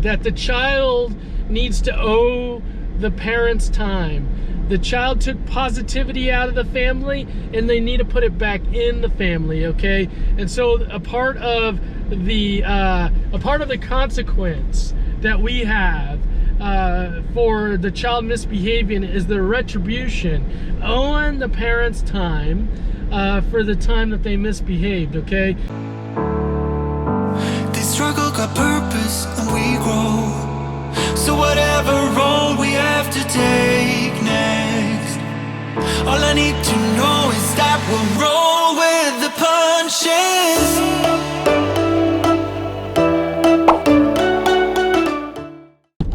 that the child needs to owe the parents time. The child took positivity out of the family, and they need to put it back in the family, okay? And so a part of the consequence that we have for the child misbehaving is the retribution, owing the parents time for the time that they misbehaved, okay? They struggle got purpose and we grow. So whatever road we have to take next, all I need to know is that we'll roll with the punches.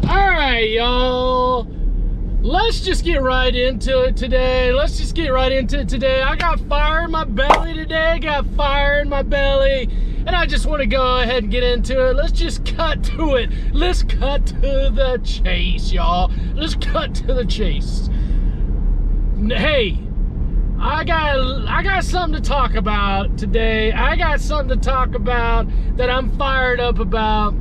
Alright, y'all. Let's just get right into it today. I got fire in my belly today. And I just want to go ahead and get into it. Let's just cut to it. Let's cut to the chase, y'all. Let's cut to the chase. Hey, I got something to talk about today. I got something to talk about that I'm fired up about.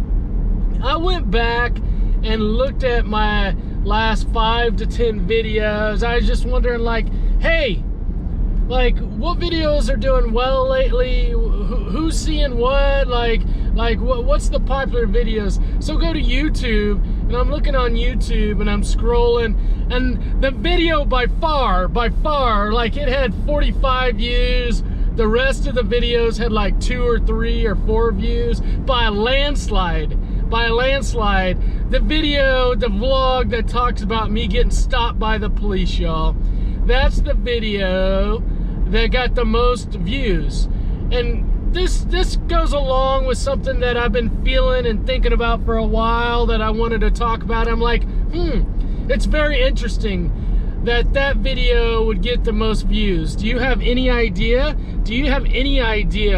I went back and looked at my last 5 to 10 videos. I was just wondering, like, hey, like, what videos are doing well lately? Who's seeing what? Like what's the popular videos? So go to YouTube, and I'm looking on YouTube, and I'm scrolling, and the video by far, like, it had 45 views. The rest of the videos had like 2 or 3 or 4 views by a landslide. The video, the vlog that talks about me getting stopped by the police, y'all. That's the video that got the most views. And this goes along with something that I've been feeling and thinking about for a while that I wanted to talk about. I'm like, it's very interesting that video would get the most views. Do you have any idea?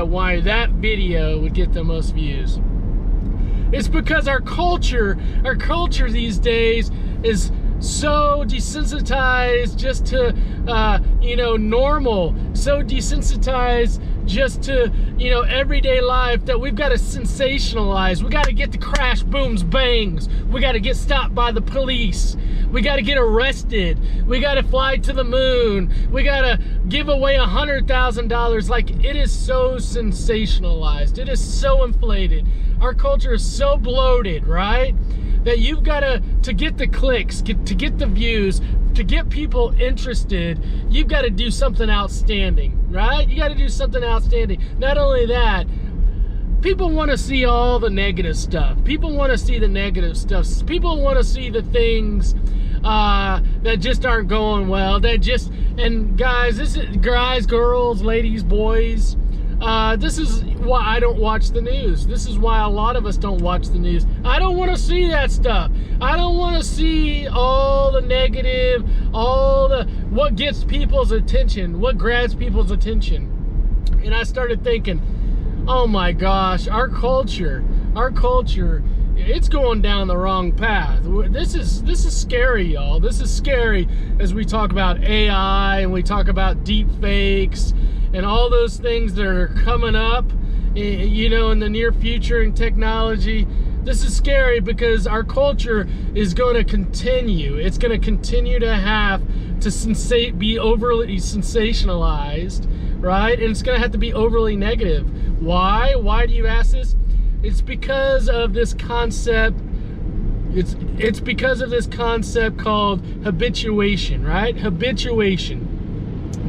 Why that video would get the most views? It's because our culture these days is so desensitized just to, normal, so desensitized just to, everyday life, that we've got to sensationalize. We got to get the crash, booms, bangs. We got to get stopped by the police. We got to get arrested. We got to fly to the moon. We got to give away $100,000. Like, it is so sensationalized. It is so inflated. Our culture is so bloated, right? That you've got to get the clicks, to get the views, to get people interested, you've got to do something outstanding, right? You got to do something outstanding. Not only that, people want to see all the negative stuff. People want to see the negative stuff. People want to see the things that just aren't going well. And guys, girls, ladies, boys, this is why I don't watch the news. This is why a lot of us don't watch the news. I don't want to see that stuff. I don't want to see all the negative, what gets people's attention, what grabs people's attention. And I started thinking, oh my gosh, our culture, it's going down the wrong path. This is scary, y'all. This is scary as we talk about AI and we talk about deep fakes and all those things that are coming up, in the near future in technology. This is scary because our culture is going to continue. It's going to continue to have to be overly sensationalized, right? And it's going to have to be overly negative. Why? Why do you ask this? It's because of this concept. It's because of this concept called habituation, right? Habituation.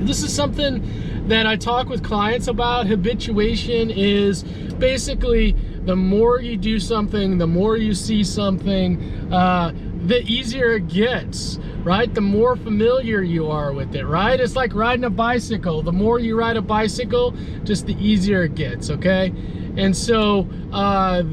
This is something that I talk with clients about. Habituation is basically the more you do something, the more you see something, the easier it gets, right? The more familiar you are with it, right? It's like riding a bicycle. The more you ride a bicycle, just the easier it gets, okay? And so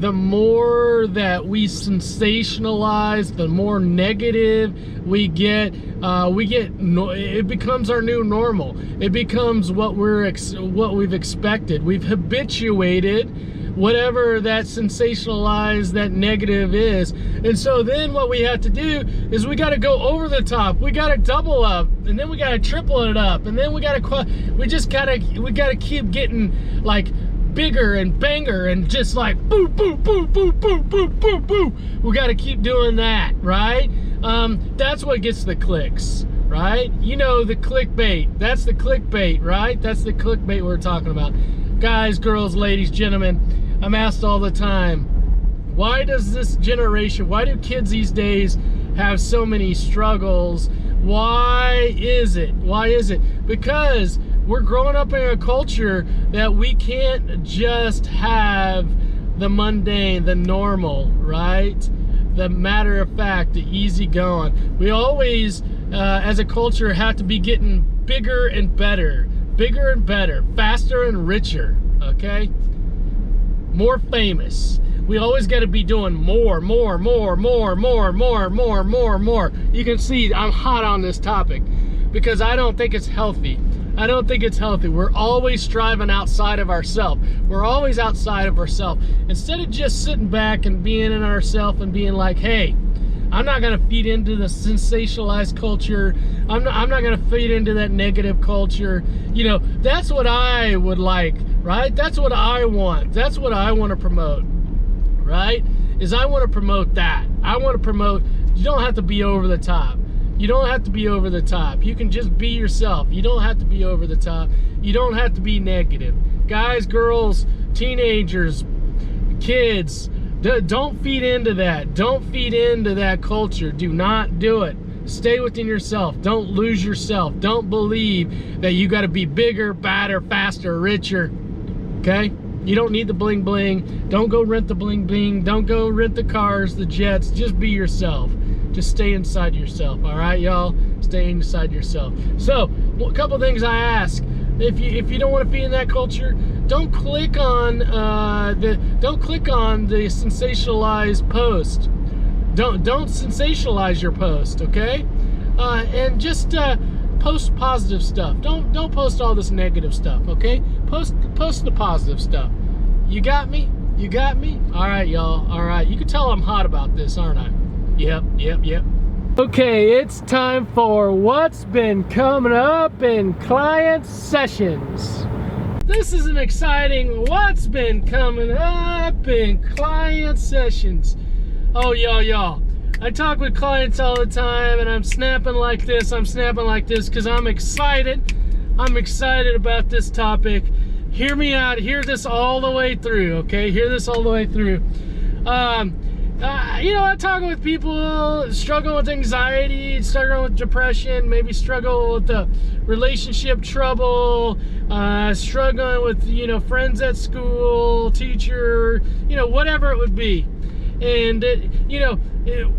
the more that we sensationalize, the more negative we get, it becomes our new normal. It becomes what we've expected. We've habituated whatever that sensationalized, that negative is. And so then what we have to do is we got to go over the top. We got to double up, and then we got to triple it up, and then we got to keep getting like bigger and banger and just like boo, boo, boo, boo, boo, boo, boo, boo. We got to keep doing that, right? That's what gets the clicks, right? You know, the clickbait. That's the clickbait, right? That's the clickbait we're talking about. Guys, girls, ladies, gentlemen, I'm asked all the time, why does this generation, why do kids these days have so many struggles? Why is it? Why is it? Because we're growing up in a culture that we can't just have the mundane, the normal, right? The matter of fact, the easy going. We always, as a culture, have to be getting bigger and better, faster and richer, okay? More famous. We always got to be doing more. You can see I'm hot on this topic because I don't think it's healthy. I don't think it's healthy. We're always striving outside of ourselves. We're always outside of ourselves. Instead of just sitting back and being in ourselves and being like, hey, I'm not going to feed into the sensationalized culture. I'm not going to feed into that negative culture. You know, that's what I would like, right? That's what I want. That's what I want to promote, right? Is I want to promote that. I want to promote, you don't have to be over the top. You don't have to be over the top. You can just be yourself. You don't have to be over the top. You don't have to be negative. Guys, girls, teenagers, kids, don't feed into that. Don't feed into that culture. Do not do it. Stay within yourself. Don't lose yourself. Don't believe that you got to be bigger, badder, faster, richer. Okay? You don't need the bling bling. Don't go rent the bling bling. Don't go rent the cars, the jets. Just be yourself. Just stay inside yourself. All right, y'all? Stay inside yourself. So, a couple things I ask. If you don't want to be in that culture, don't click on the sensationalized post. Don't sensationalize your post, okay? And just post positive stuff. Don't post all this negative stuff, okay? Post the positive stuff. You got me? You got me? All right, y'all. All right. You can tell I'm hot about this, aren't I? Yep. Okay, it's time for what's been coming up in client sessions. This is an exciting what's been coming up in client sessions. Oh, y'all. I talk with clients all the time and I'm snapping like this because I'm excited. I'm excited about this topic. Hear me out. Hear this all the way through, okay? Hear this all the way through. You know, I'm talking with people struggling with anxiety, struggling with depression, maybe struggle with the relationship trouble, struggling with, you know, friends at school, teacher, you know, whatever it would be. And,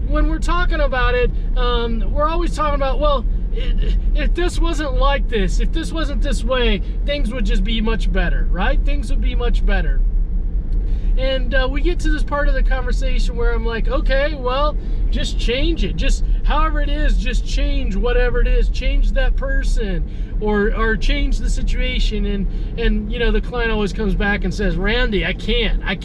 when we're talking about it, we're always talking about, well, if this wasn't like this, if this wasn't this way, things would just be much better, right? Things would be much better. And we get to this part of the conversation where I'm like, okay, well, just change it. Just however it is, just change whatever it is. Change that person or change the situation. And you know, the client always comes back and says, Randy, I can't. I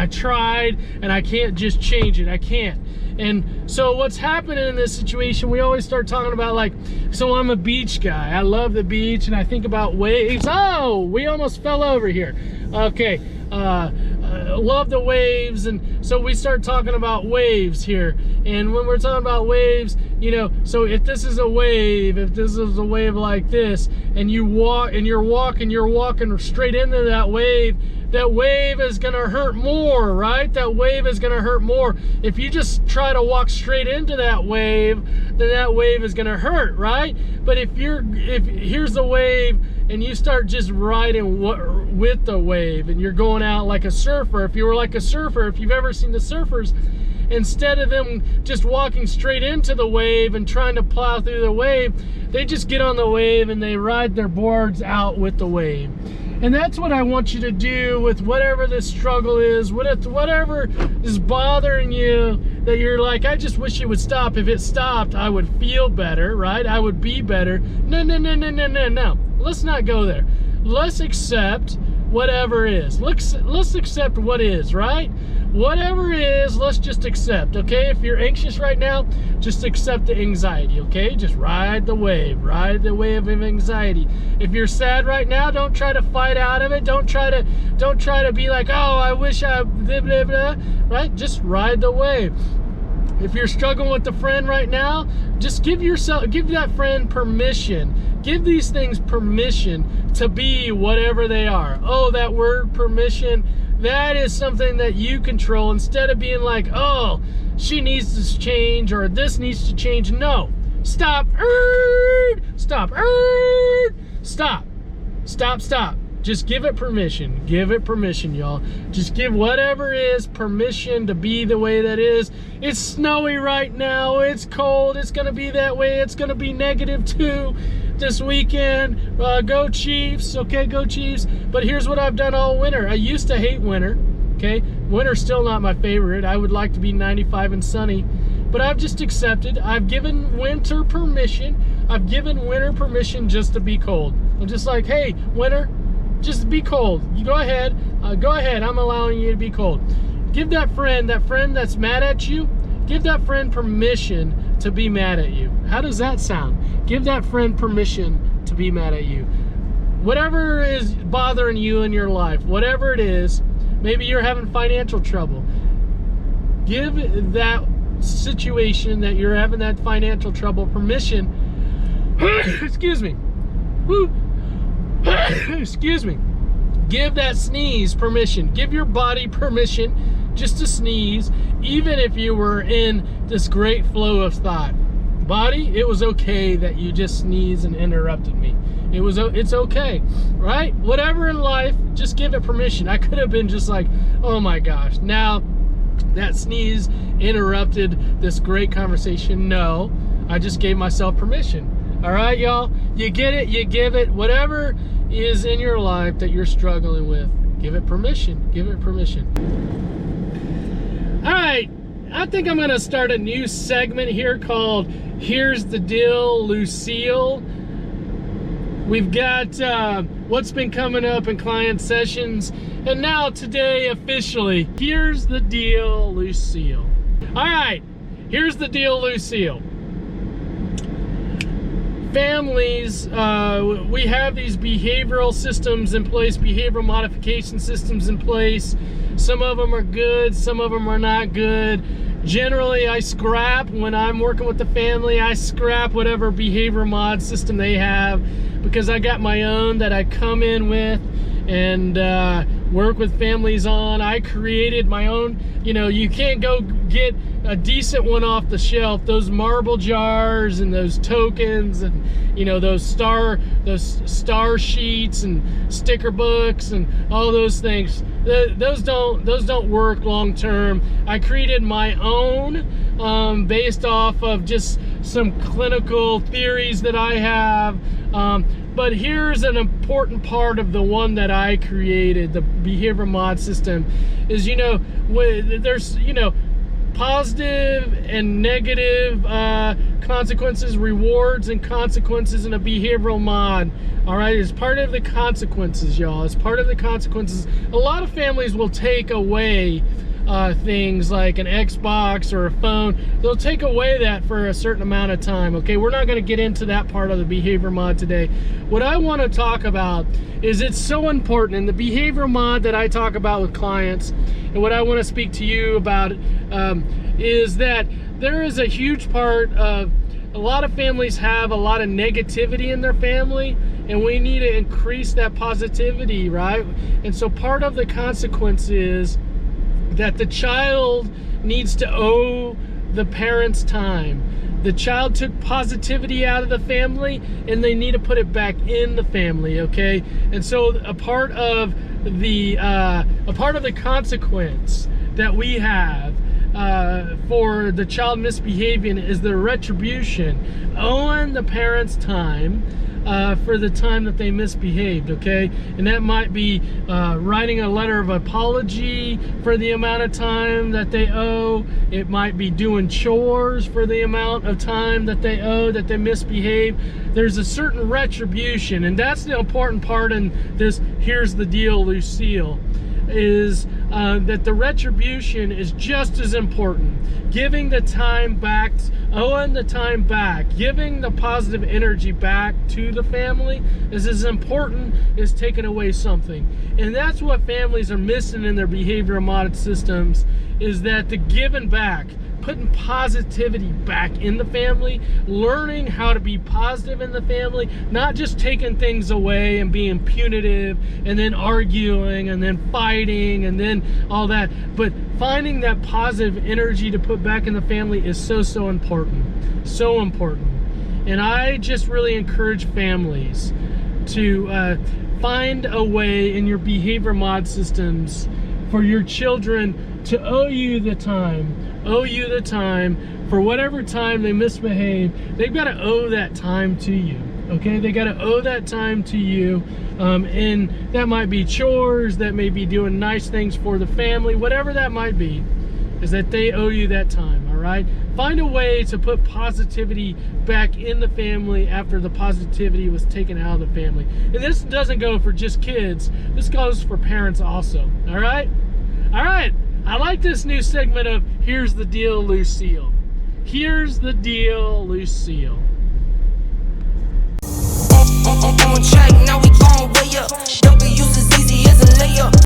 tried and I can't just change it. I can't. And so what's happening in this situation, we always start talking about like, so I'm a beach guy. I love the beach and I think about waves. Oh, we almost fell over here. Okay. Love the waves, and so we start talking about waves here. And when we're talking about waves, you know, so if this is a wave, if this is a wave like this, and you're walking straight into that wave is gonna hurt more, right? That wave is gonna hurt more. If you just try to walk straight into that wave, then that wave is gonna hurt, right? But if here's the wave and you start just riding with the wave and you're going out like a surfer, if you were like a surfer, if you've ever seen the surfers, instead of them just walking straight into the wave and trying to plow through the wave, they just get on the wave and they ride their boards out with the wave. And that's what I want you to do with whatever this struggle is, whatever is bothering you, that you're like, I just wish it would stop. If it stopped, I would feel better, right? I would be better. No. Let's not go there. Let's accept whatever is. Let's accept what is, right? whatever it is, let's just accept, okay? If you're anxious right now, just accept the anxiety, okay? Just ride the wave of anxiety. If you're sad right now, don't try to fight out of it. Don't try to be like, oh, I wish I blah, blah, blah, right? Just ride the wave. If you're struggling with a friend right now, just give that friend permission. Give these things permission to be whatever they are. Oh, that word permission, that is something that you control. Instead of being like, oh, she needs to change or this needs to change. No, stop. Stop. Just give it permission. Give it permission, y'all. Just give whatever is permission to be the way that is. It's snowy right now. It's cold. It's going to be that way. It's going to be -2 this weekend. Go Chiefs. Okay, go Chiefs. But here's what I've done all winter. I used to hate winter. Okay, winter's still not my favorite. I would like to be 95 and sunny. But I've just accepted. I've given winter permission. I've given winter permission just to be cold. I'm just like, hey, winter, just be cold. You go ahead. Go ahead. I'm allowing you to be cold. Give that friend that's mad at you, give that friend permission to be mad at you. How does that sound? Give that friend permission to be mad at you. Whatever is bothering you in your life, whatever it is, maybe you're having financial trouble. Give that situation that you're having that financial trouble permission. Excuse me. Woo. Excuse me. Give that sneeze permission. Give your body permission just to sneeze, even if you were in this great flow of thought. Body, it was okay that you just sneezed and interrupted me. It's okay, right? Whatever in life, just give it permission. I could have been just like, oh my gosh, now that sneeze interrupted this great conversation. No, I just gave myself permission. All right, y'all, you get it, you give it. Whatever is in your life that you're struggling with, give it permission. Give it permission. All right, I think I'm gonna start a new segment here called Here's the Deal, Lucille. We've got what's been coming up in client sessions, and now today officially, here's the deal, Lucille. All right, here's the deal, Lucille. Families, we have these behavioral systems in place, behavioral modification systems in place. Some of them are good, some of them are not good. Generally, I scrap, when I'm working with the family, I scrap whatever behavior mod system they have, because I got my own that I come in with and work with families on. I created my own. You know, you can't go get a decent one off the shelf. Those marble jars and those tokens and, you know, those star sheets and sticker books and all those things, those don't work long term. I created my own based off of just some clinical theories that I have. But here's an important part of the one that I created, the behavior mod system, is, you know, there's, you know, positive and negative consequences, rewards and consequences in a behavioral mod. All right, it's part of the consequences, y'all. It's part of the consequences. A lot of families will take away things like an Xbox or a phone. They'll take away that for a certain amount of time. Okay, we're not going to get into that part of the behavior mod today. What I want to talk about is, it's so important in the behavior mod that I talk about with clients, and what I want to speak to you about is that there is a huge part of, a lot of families have a lot of negativity in their family, and we need to increase that positivity, right? And so part of the consequence is that the child needs to owe the parents time. The child took positivity out of the family, and they need to put it back in the family, okay? And so a part of the consequence that we have for the child misbehaving is the retribution, owing the parents time for the time that they misbehaved, okay? And that might be writing a letter of apology for the amount of time that they owe. It might be doing chores for the amount of time that they owe, that they misbehave. There's a certain retribution, and that's the important part in this Here's the Deal, Lucille, is that the retribution is just as important. Giving the time back, owing the time back, giving the positive energy back to the family is as important as taking away something. And that's what families are missing in their behavioral mod systems, is that the giving back, putting positivity back in the family, learning how to be positive in the family, not just taking things away and being punitive and then arguing and then fighting and then all that, but finding that positive energy to put back in the family is so important. So important. And I just really encourage families to find a way in your behavior mod systems for your children to owe you the time for whatever time they misbehave. They've got to owe that time to you. Okay, they got to owe that time to you, and that might be chores, that may be doing nice things for the family, whatever that might be, is that they owe you that time. All right, find a way to put positivity back in the family after the positivity was taken out of the family. And this doesn't go for just kids, this goes for parents also. All right, I like this new segment of Here's the Deal, Lucille. Here's the deal, Lucille.